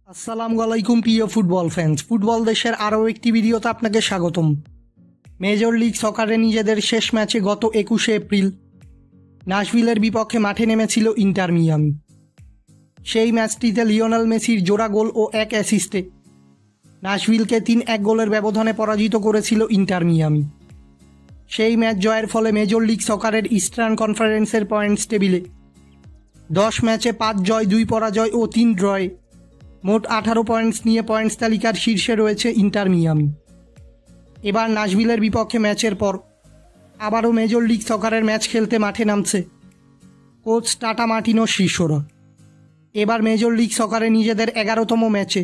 আসসালামু আলাইকুম প্রিয় ফুটবল ফ্যান্স। ফুটবল দেশের আরও একটি ভিডিওতে আপনাকে স্বাগতম। মেজর লিগ সকারে নিজেদের শেষ ম্যাচে গত 21শে এপ্রিল নাশভিলের বিপক্ষে মাঠে নেমেছিল ইন্টার মিয়ামি। সেই ম্যাচটিতে লিওনেল মেসির জোড়া গোল ও এক অ্যাসিস্টে নাশভিলকে 3-1 গোলের ব্যবধানে পরাজিত করেছিল ইন্টার মিয়ামি। সেই ম্যাচ জয়ের ফলে মেজর লিগ সকারের ইস্টার্ন কনফারেন্সের পয়েন্টস টেবিলে 10 ম্যাচে 5 জয় 2 পরাজয় ও 3 ড্রয়ে মোট 18 পয়েন্টস নিয়ে পয়েন্টস তালিকার শীর্ষে রয়েছে ইন্টার মিয়ামি। এবার নাশভিলের বিপক্ষে ম্যাচের পর আবারও মেজর লিগ সকারের ম্যাচ খেলতে মাঠে নামছে কোচ টাটা মার্টিনোর শিষ্যরা। এবার মেজর লিগ সকারে নিজেদের 11তম ম্যাচে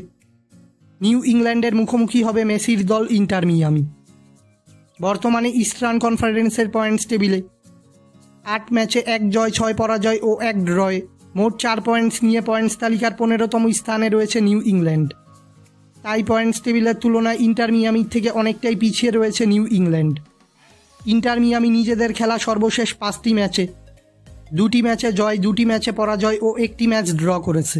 নিউ ইংল্যান্ডের মুখোমুখি হবে মেসির দল ইন্টার মিয়ামি। বর্তমানে ইস্টার্ন কনফারেন্সের পয়েন্টস টেবিলে 8 ম্যাচে 1 জয় 6 পরাজয় ও 1 ড্রয়ে মোট 4 পয়েন্টস নিয়ে পয়েন্টস তালিকার 15তম স্থানে রয়েছে নিউ ইংল্যান্ড। তাই পয়েন্টস টেবিলের তুলনায় ইন্টার মিয়ামির থেকে অনেকটাই পিছিয়ে রয়েছে নিউ ইংল্যান্ড। ইন্টার মিয়ামি নিজেদের খেলা সর্বশেষ 5টি ম্যাচে 2টি ম্যাচে জয় 2টি ম্যাচে পরাজয় ও 1টি ম্যাচ ড্র করেছে।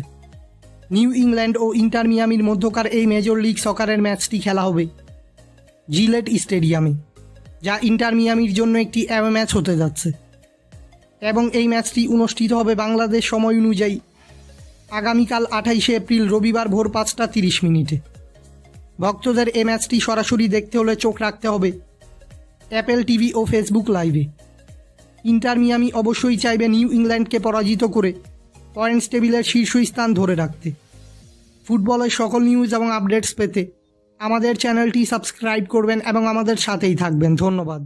নিউ ইংল্যান্ড ও ইন্টার মিয়ামির মধ্যকার এই মেজর লিগ সকারের ম্যাচটি খেলা হবে জিলেট স্টেডিয়ামে, যা ইন্টার মিয়ামির জন্য একটি অ্যাওয়ে ম্যাচ হতে যাচ্ছে এবং এই ম্যাচটি অনুষ্ঠিত হবে বাংলাদেশ সময় অনুযায়ী আগামীকাল 28শে এপ্রিল রবিবার ভোর 5:30 ভক্তদের এই ম্যাচটি সরাসরি দেখতে হলে চোখ রাখতে হবে অ্যাপেল টিভি ও ফেসবুক লাইভে। ইন্টার মিয়ামি অবশ্যই চাইবে নিউ ইংল্যান্ডকে পরাজিত করে পয়েন্টস টেবিলের শীর্ষস্থান ধরে রাখতে। ফুটবলের সকল নিউজ এবং আপডেটস পেতে আমাদের চ্যানেলটি সাবস্ক্রাইব করবেন এবং আমাদের সাথেই থাকবেন। ধন্যবাদ।